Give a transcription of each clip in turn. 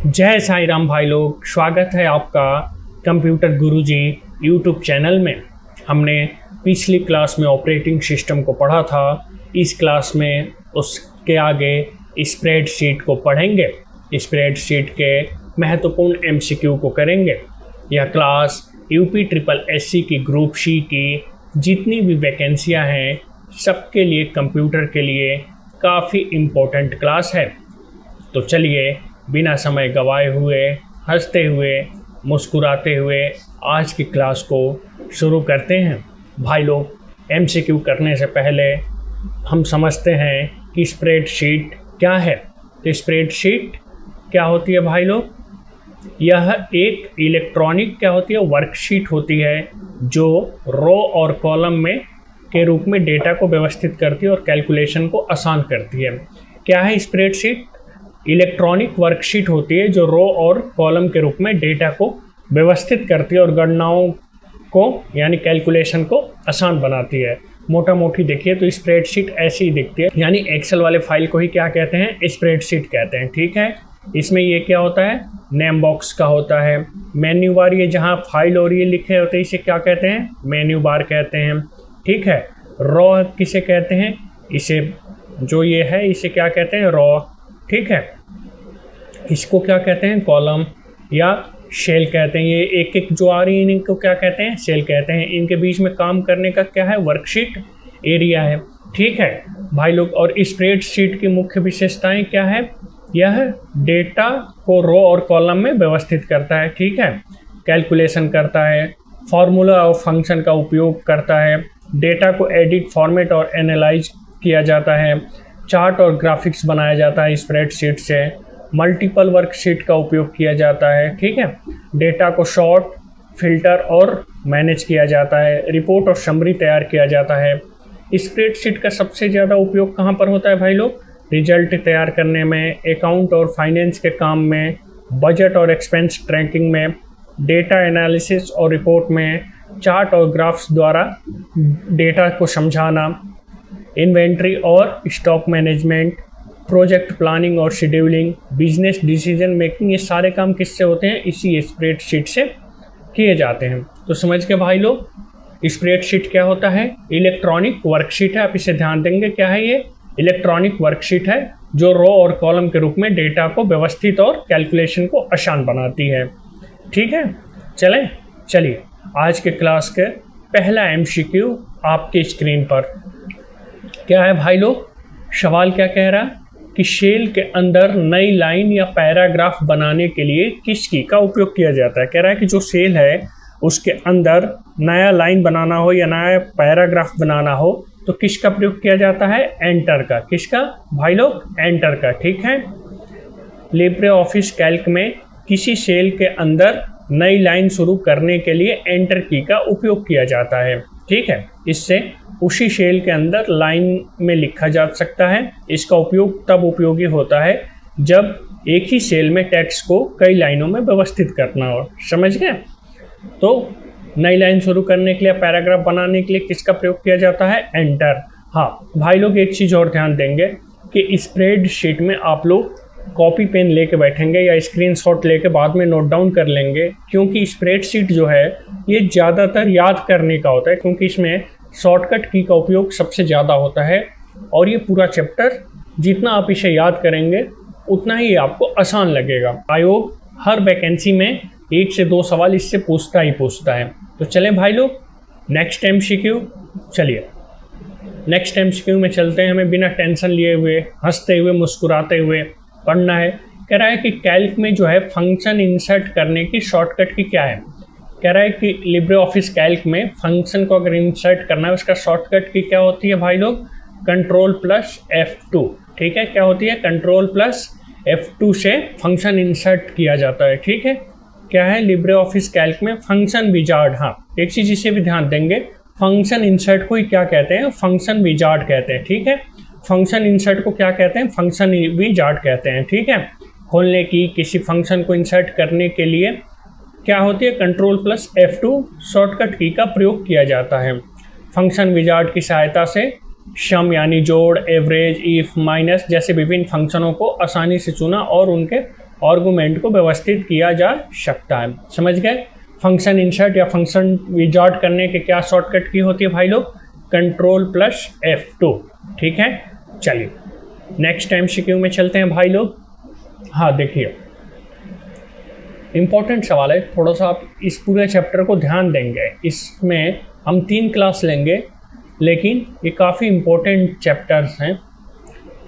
जय साईं राम भाई लोग, स्वागत है आपका कंप्यूटर गुरुजी यूट्यूब चैनल में। हमने पिछली क्लास में ऑपरेटिंग सिस्टम को पढ़ा था। इस क्लास में उसके आगे स्प्रेडशीट को पढ़ेंगे। स्प्रेडशीट के महत्वपूर्ण एमसीक्यू को करेंगे। यह क्लास UPSSC की ग्रुप सी की जितनी भी वैकेंसियां हैं सबके लिए, कंप्यूटर के लिए काफ़ी इम्पोर्टेंट क्लास है। तो चलिए बिना समय गवाए हुए, हंसते हुए, मुस्कुराते हुए आज की क्लास को शुरू करते हैं। भाई लोग, MCQ करने से पहले हम समझते हैं कि स्प्रेडशीट क्या है। तो स्प्रेडशीट क्या होती है भाई लोग? यह एक इलेक्ट्रॉनिक क्या होती है, वर्कशीट होती है जो रो और कॉलम में के रूप में डेटा को व्यवस्थित करती है और कैलकुलेशन को आसान करती है। क्या है स्प्रेडशीट? इलेक्ट्रॉनिक वर्कशीट होती है जो रो और कॉलम के रूप में डेटा को व्यवस्थित करती है और गणनाओं को यानी कैलकुलेशन को आसान बनाती है। मोटा मोटी देखिए तो स्प्रेडशीट ऐसी ही दिखती है, यानी एक्सेल वाले फाइल को ही क्या कहते हैं, स्प्रेडशीट कहते हैं। ठीक है, इसमें ये क्या होता है, नेम बॉक्स का होता है। मेन्यू बार, ये जहाँ फाइल और ये लिखे होते हैं इसे क्या कहते हैं, मेन्यू बार कहते हैं। ठीक है, रॉ किसे कहते हैं, इसे जो ये है इसे क्या कहते हैं, रॉ। ठीक है, इसको क्या कहते हैं, कॉलम या शेल कहते हैं। ये एक एक जो आ रही है इनको क्या कहते हैं, शेल कहते हैं। इनके बीच में काम करने का क्या है, वर्कशीट एरिया है। ठीक है भाई लोग, और स्प्रेडशीट की मुख्य विशेषताएं क्या है, यह डेटा को रो और कॉलम में व्यवस्थित करता है। ठीक है, कैलकुलेशन करता है, फार्मूला और फंक्शन का उपयोग करता है, डेटा को एडिट, फॉर्मेट और एनालाइज किया जाता है, चार्ट और ग्राफिक्स बनाया जाता है स्प्रेडशीट से, मल्टीपल वर्कशीट का उपयोग किया जाता है। ठीक है, डेटा को शॉर्ट, फिल्टर और मैनेज किया जाता है, रिपोर्ट और समरी तैयार किया जाता है। स्प्रेडशीट का सबसे ज़्यादा उपयोग कहाँ पर होता है भाई लोग, रिजल्ट तैयार करने में, अकाउंट और फाइनेंस के काम में, बजट और एक्सपेंस ट्रैकिंग में, डेटा एनालिसिस और रिपोर्ट में, चार्ट और ग्राफ्स द्वारा डेटा को समझाना, इन्वेंट्री और स्टॉक मैनेजमेंट, प्रोजेक्ट प्लानिंग और शेड्यूलिंग, बिजनेस डिसीजन मेकिंग, ये सारे काम किससे होते हैं, इसी स्प्रेडशीट से किए जाते हैं। तो समझ के भाई लोग, स्प्रेडशीट क्या होता है, इलेक्ट्रॉनिक वर्कशीट है। आप इसे ध्यान देंगे, क्या है ये, इलेक्ट्रॉनिक वर्कशीट है जो रो और कॉलम के रूप में डेटा को व्यवस्थित और कैलकुलेशन को आसान बनाती है। ठीक है, चलिए आज के क्लास के पहला MCQ आपके स्क्रीन पर क्या है भाई लोग। सवाल क्या कह रहा है कि शेल के अंदर नई लाइन या पैराग्राफ बनाने के लिए किस की का उपयोग किया जाता है। कह रहा है कि जो शेल है उसके अंदर नया लाइन बनाना हो या नया पैराग्राफ बनाना हो तो किसका प्रयोग किया जाता है, एंटर का। किसका भाई लोग, एंटर का। ठीक है, लिब्रे ऑफिस कैल्क में किसी शेल के अंदर नई लाइन शुरू करने के लिए एंटर की का उपयोग किया जाता है। ठीक है, इससे उसी शेल के अंदर लाइन में लिखा जा सकता है। इसका उपयोग तब उपयोगी होता है जब एक ही सेल में टेक्स्ट को कई लाइनों में व्यवस्थित करना हो। समझ गए? तो नई लाइन शुरू करने के लिए, पैराग्राफ बनाने के लिए किसका प्रयोग किया जाता है, एंटर। हाँ भाई लोग, एक चीज़ और ध्यान देंगे कि स्प्रेडशीट में आप लोग कॉपी पेन लेके बैठेंगे या स्क्रीनशॉट लेके बाद में नोट डाउन कर लेंगे, क्योंकि स्प्रेडशीट जो है ये ज़्यादातर याद करने का होता है, क्योंकि इसमें शॉर्टकट की का उपयोग सबसे ज़्यादा होता है। और ये पूरा चैप्टर जितना आप इसे याद करेंगे उतना ही आपको आसान लगेगा। आयोग हर वैकेंसी में 1 से 2 सवाल इससे पूछता है। तो चलें भाई लोग, नेक्स्ट MCQ। चलिए नेक्स्ट MCQ में चलते हैं। हमें बिना टेंशन लिए हुए, हंसते हुए, मुस्कुराते हुए पढ़ना है। कह रहा है कि कैल्क में जो है फंक्शन इंसर्ट करने की शॉर्टकट की क्या है। कह रहा है कि लिब्रे ऑफिस कैल्क में फंक्शन को अगर इंसर्ट करना है उसका शॉर्टकट की क्या होती है भाई लोग, Ctrl+F2। ठीक है, क्या होती है, Ctrl+F2 से फंक्शन इंसर्ट किया जाता है। ठीक है, क्या है, लिब्रे ऑफिस कैल्क में फंक्शन विजार्ड। हाँ, एक चीज़ इसे भी ध्यान देंगे, फंक्शन इंसर्ट को ही क्या कहते हैं, फंक्शन विजार्ड कहते हैं। ठीक है, फंक्शन इंसर्ट को क्या कहते हैं, फंक्शन विजार्ड कहते हैं। ठीक है, खोलने की, किसी फंक्शन को इंसर्ट करने के लिए क्या होती है, Ctrl+F2 शॉर्टकट की का प्रयोग किया जाता है। फंक्शन विजार्ड की सहायता से सम यानी जोड़, एवरेज, इफ, माइनस जैसे विभिन्न फंक्शनों को आसानी से चुना और उनके आर्गुमेंट को व्यवस्थित किया जा सकता है। समझ गए? फंक्शन इंसर्ट या फंक्शन विजार्ड करने के क्या शॉर्टकट की होती है भाई लोग? Ctrl+F2। ठीक है, चलिए नेक्स्ट MCQ में चलते हैं भाई लोग। हाँ देखिए, इम्पोर्टेंट सवाल है, थोड़ा सा आप इस पूरे चैप्टर को ध्यान देंगे। इसमें हम 3 क्लास लेंगे, लेकिन ये काफ़ी इम्पोर्टेंट चैप्टर्स हैं।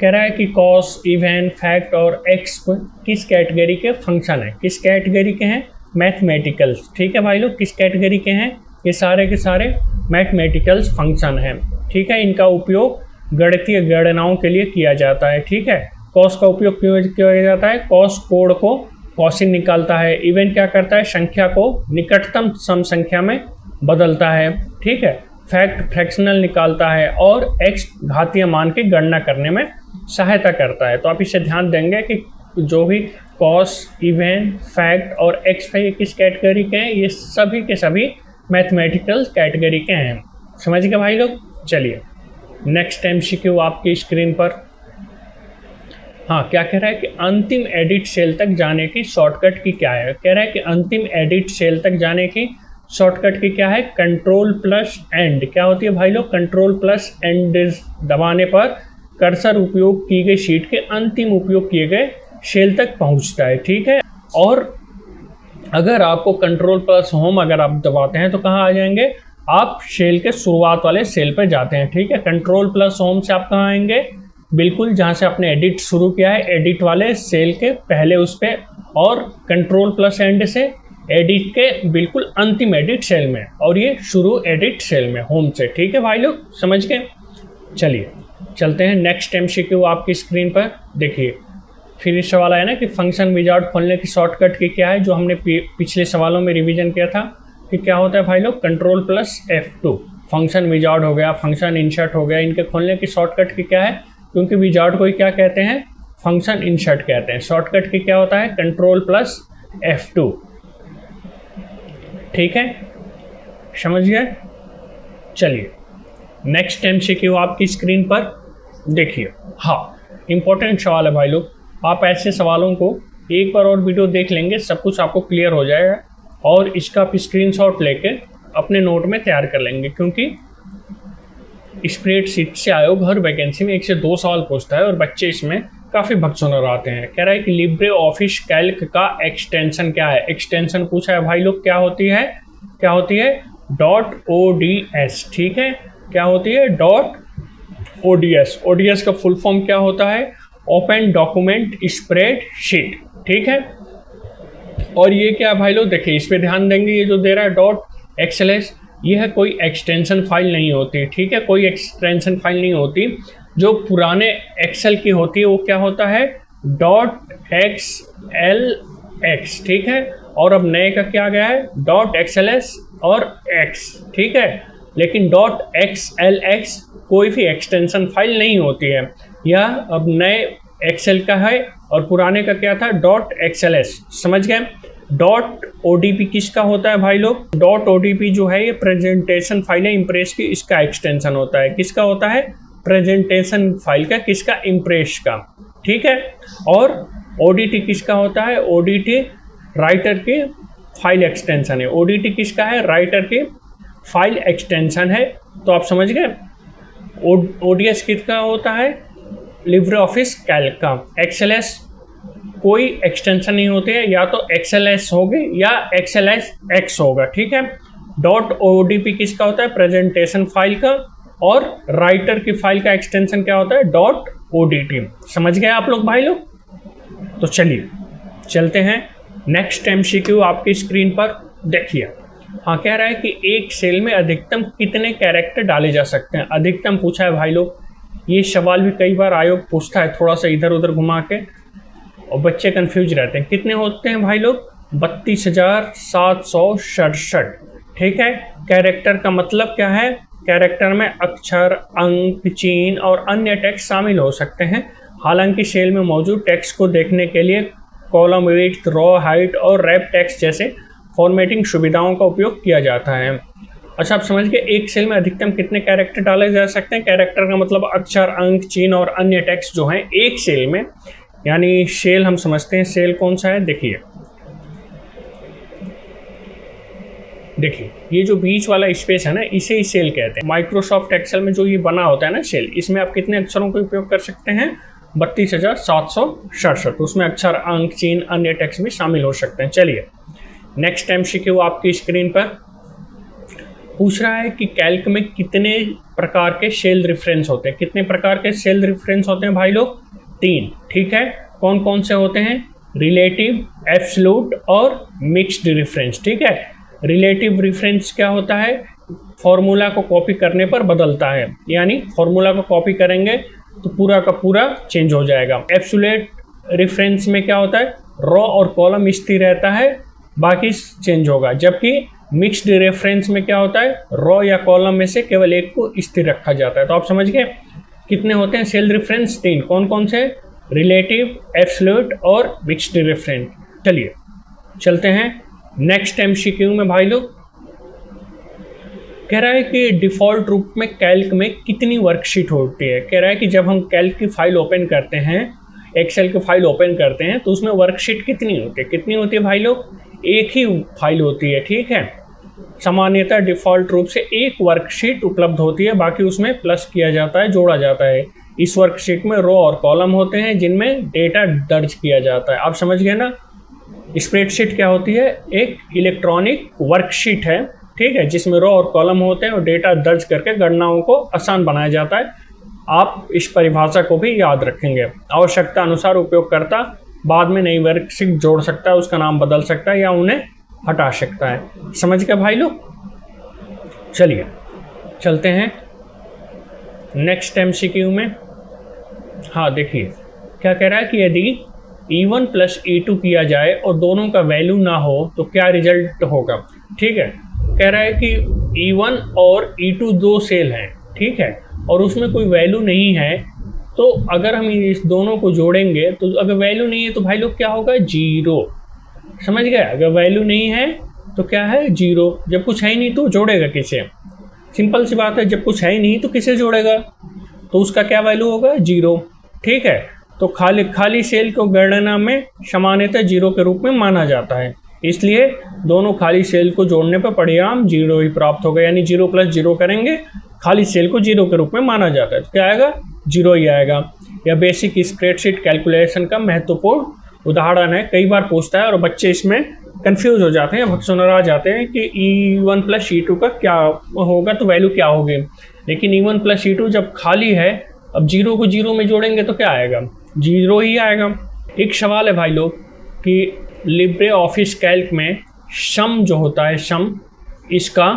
कह रहा है कि कॉस, इवन, फैक्ट और एक्स किस कैटेगरी के फंक्शन हैं? किस कैटेगरी के हैं? मैथमेटिकल्स। ठीक है भाई लोग, किस कैटेगरी के हैं? ये सारे के सारे मैथमेटिकल्स फंक्शन हैं। ठीक है, इनका उपयोग गणितीय गणनाओं के लिए किया जाता है। ठीक है, कॉस का उपयोग क्यों किया जाता है? कॉस कोण को कॉसिन निकालता है। इवन क्या करता है? संख्या को निकटतम सम संख्या में बदलता है। ठीक है, फैक्ट फ्रैक्शनल निकालता है, और एक्स घातीय मान की गणना करने में सहायता करता है। तो आप इसे ध्यान देंगे कि जो भी कॉस, इवन, फैक्ट और एक्स है, ये किस कैटेगरी के हैं? ये सभी के सभी मैथमेटिकल कैटेगरी के हैं। समझ गए भाई लोग? चलिए नेक्स्ट MCQ आपकी स्क्रीन पर। हाँ, क्या कह रहा है कि अंतिम एडिट सेल तक जाने की शॉर्टकट की क्या है? कह रहा है कि अंतिम एडिट सेल तक जाने की शॉर्टकट की क्या है? Ctrl+End। क्या होती है भाई लोग? Ctrl+End दबाने पर कर्सर उपयोग की गई शीट के अंतिम उपयोग किए गए सेल तक पहुंचता है। ठीक है, और अगर आपको Ctrl+Home अगर आप दबाते हैं तो कहाँ आ जाएंगे? आप सेल के शुरुआत वाले सेल पर जाते हैं। ठीक है, Ctrl+Home से आप कहाँ आएंगे? बिल्कुल जहाँ से आपने एडिट शुरू किया है, एडिट वाले सेल के पहले उस पर, और Ctrl+End से एडिट के बिल्कुल अंतिम एडिट सेल में, और ये शुरू एडिट सेल में, होम से। ठीक है भाई लोग, समझ गए? चलिए चलते हैं नेक्स्ट MCQ आपकी स्क्रीन पर। देखिए, फिर इस सवाल आया ना कि फंक्शन विजार्ड खोलने की शॉर्टकट की क्या है, जो हमने पिछले सवालों में रिवीजन किया था कि क्या होता है भाई लोग? Ctrl+F2। फंक्शन विजार्ड हो गया, फंक्शन इंसर्ट हो गया, इनके खोलने की शॉर्टकट की क्या है? क्योंकि विजार्ड को ही क्या कहते हैं? फंक्शन इंसर्ट कहते हैं। शॉर्टकट की क्या होता है? Ctrl+F2। ठीक है, समझ गए? चलिए नेक्स्ट MCQ आपकी स्क्रीन पर देखिए। हाँ, इम्पोर्टेंट सवाल है भाई लोग। आप ऐसे सवालों को एक बार और वीडियो देख लेंगे, सब कुछ आपको क्लियर हो जाएगा, और इसका आप स्क्रीनशॉट लेके अपने नोट में तैयार कर लेंगे, क्योंकि स्प्रेडशीट से आयोग हर वैकेंसी में 1 से 2 सवाल पूछता है और बच्चे इसमें काफ़ी भगचुनर आते हैं। कह रहा है कि लिब्रे ऑफिस कैल्क का एक्सटेंशन क्या है? एक्सटेंशन पूछा है भाई लोग, क्या होती है? क्या होती है? .ods। ठीक है, क्या होती है? .ods। ods का फुल फॉर्म क्या होता है? Open document spreadsheet. ठीक है, और ये क्या भाई लोग? देखिए इस पे ध्यान देंगे, ये जो दे रहा है .xls, ये है कोई एक्सटेंशन फाइल नहीं होती। ठीक है, कोई एक्सटेंशन फाइल नहीं होती। जो पुराने एक्सेल की होती है वो क्या होता है? .xlx। ठीक है, और अब नए का क्या गया है? .xls और x। ठीक है, लेकिन .xlx कोई भी एक्सटेंशन फाइल नहीं होती है। यह अब नए एक्सेल का है, और पुराने का क्या था? .xls। समझ गए? .odp किसका होता है भाई लोग? .odp जो है ये प्रेजेंटेशन फाइल है इम्प्रेस की, इसका एक्सटेंशन होता है। किसका होता है? प्रेजेंटेशन फाइल का। किसका? इम्प्रेस का। ठीक है, और odt किसका होता है? odt राइटर की फाइल एक्सटेंशन है। odt किसका है? राइटर की फाइल एक्सटेंशन है। तो आप समझ गए? ods किसका होता है? लिब्रे ऑफिस कैल्क का। XLS कोई एक्सटेंशन नहीं होती है, या तो XLS होगी या XLSX होगा। ठीक है, .odp किसका होता है? प्रेजेंटेशन फाइल का, और राइटर की फाइल का एक्सटेंशन क्या होता है? .odt। समझ गए आप लोग भाई लोग? तो चलिए चलते हैं नेक्स्ट MCQ आपकी स्क्रीन पर। देखिए, हाँ, कह रहा है कि एक सेल में अधिकतम कितने कैरेक्टर डाले जा सकते हैं? अधिकतम पूछा है भाई लोग। ये सवाल भी कई बार आयोग पूछता है, थोड़ा सा इधर उधर घुमा के, और बच्चे कंफ्यूज रहते हैं। कितने होते हैं भाई लोग? 32,767। ठीक है, कैरेक्टर का मतलब क्या है? कैरेक्टर में अक्षर, अंक, चिन्ह और अन्य टेक्स्ट शामिल हो सकते हैं। हालांकि सेल में मौजूद टेक्स्ट को देखने के लिए कॉलम विड्थ, रो हाइट और रैप टेक्स्ट जैसे फॉर्मेटिंग सुविधाओं का उपयोग किया जाता है। अच्छा, आप समझ गए एक सेल में अधिकतम कितने कैरेक्टर डाले जा सकते हैं? कैरेक्टर का मतलब अक्षर, अंक, चिन्ह और अन्य टेक्स्ट जो हैं एक सेल में, यानी सेल हम समझते हैं, सेल कौन सा है, देखिए ये जो बीच वाला स्पेस है ना, इसे ही सेल कहते हैं। माइक्रोसॉफ्ट एक्सेल में जो ये बना होता है ना सेल, इसमें आप कितने अक्षरों का उपयोग कर सकते हैं, 32,767। उसमें अक्षर, अंक, चिन्ह, अन्य टेक्स्ट भी शामिल हो सकते हैं। चलिए नेक्स्ट MCQ आपकी स्क्रीन पर पूछ रहा है कि कैल्क में कितने प्रकार के सेल रेफरेंस होते हैं। कितने प्रकार के सेल रेफरेंस होते हैं भाई लोग, 3। ठीक है, कौन कौन से होते हैं, रिलेटिव, एब्सोल्यूट और मिक्स्ड रेफरेंस। ठीक है, रिलेटिव रेफरेंस क्या होता है, फॉर्मूला को कॉपी करने पर बदलता है, यानी फॉर्मूला को कॉपी करेंगे तो पूरा का पूरा चेंज हो जाएगा। एब्सोल्यूट रेफरेंस में क्या होता है, रो और कॉलम स्थिर रहता है, बाकी चेंज होगा। जबकि मिक्स्ड रेफरेंस में क्या होता है, रो या कॉलम में से केवल एक को स्थिर रखा जाता है। तो आप समझ गए कितने होते हैं सेल रेफरेंस, 3। कौन कौन से, रिलेटिव, एब्सोल्यूट और मिक्स्ड रेफरेंस। चलिए चलते हैं नेक्स्ट MCQ में भाई लोग। कह रहा है कि डिफ़ॉल्ट रूप में कैल्क में कितनी वर्कशीट होती है। कह रहा है कि जब हम कैल्क की फाइल ओपन करते हैं, एक्सेल की फाइल ओपन करते हैं, तो उसमें वर्कशीट कितनी होती है। कितनी होती है भाई लोग, एक ही फाइल होती है। ठीक है, सामान्यतः डिफ़ॉल्ट रूप से एक वर्कशीट उपलब्ध होती है, बाकी उसमें प्लस किया जाता है, जोड़ा जाता है। इस वर्कशीट में रो और कॉलम होते हैं जिनमें डेटा दर्ज किया जाता है। आप समझ गए ना, स्प्रेडशीट क्या होती है, एक इलेक्ट्रॉनिक वर्कशीट है। ठीक है, जिसमें रो और कॉलम होते हैं और डेटा दर्ज करके गणनाओं को आसान बनाया जाता है। आप इस परिभाषा को भी याद रखेंगे। आवश्यकता अनुसार उपयोगकर्ता बाद में नई वर्कशीट जोड़ सकता है, उसका नाम बदल सकता है या उन्हें हटा सकता है। समझ गए भाई लोग। चलिए चलते हैं नेक्स्ट MCQ में। हाँ देखिए क्या कह रहा है कि यदि E1 + E2 किया जाए और दोनों का वैल्यू ना हो तो क्या रिजल्ट होगा। ठीक है, कह रहा है कि E1 और E2 दो सेल हैं। ठीक है, और उसमें कोई वैल्यू नहीं है, तो अगर हम इस दोनों को जोड़ेंगे तो अगर वैल्यू नहीं है तो भाई लोग क्या होगा, 0। समझ गए, अगर वैल्यू नहीं है तो क्या है, 0। जब कुछ है ही नहीं तो जोड़ेगा किसे, सिंपल सी बात है, जब कुछ है ही नहीं तो किसे जोड़ेगा, तो उसका क्या वैल्यू होगा, 0। ठीक है, तो खाली सेल को गणना में सामान्यतः 0 के रूप में माना जाता है, इसलिए दोनों खाली सेल को जोड़ने पर परिणाम 0 ही प्राप्त होगा। यानी 0 + 0 करेंगे, खाली सेल को 0 के रूप में माना जाता है, तो क्या आएगा, 0 ही आएगा। यह बेसिक स्प्रेडशीट कैलकुलेशन का महत्वपूर्ण उदाहरण है। कई बार पूछता है और बच्चे इसमें कंफ्यूज हो जाते हैं, भगसुनर आ जाते हैं कि E1 + E2 का क्या होगा, तो वैल्यू क्या होगी। लेकिन E1 + E2 जब खाली है, अब 0 को 0 में जोड़ेंगे तो क्या आएगा, 0 ही आएगा। एक सवाल है भाई लोग कि लिब्रे ऑफिस कैल्क में सम जो होता है, सम, इसका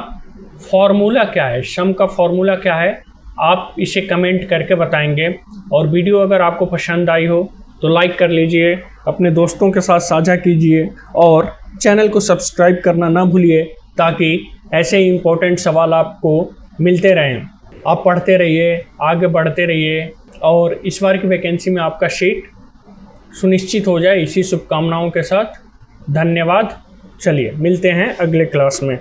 फॉर्मूला क्या है, सम का फॉर्मूला क्या है, आप इसे कमेंट करके बताएंगे। और वीडियो अगर आपको पसंद आई हो तो लाइक कर लीजिए, अपने दोस्तों के साथ साझा कीजिए और चैनल को सब्सक्राइब करना ना भूलिए, ताकि ऐसे ही इम्पोर्टेंट सवाल आपको मिलते रहें। आप पढ़ते रहिए, आगे बढ़ते रहिए और इस बार की वैकेंसी में आपका सीट सुनिश्चित हो जाए, इसी शुभकामनाओं के साथ। धन्यवाद। चलिए मिलते हैं अगले क्लास में।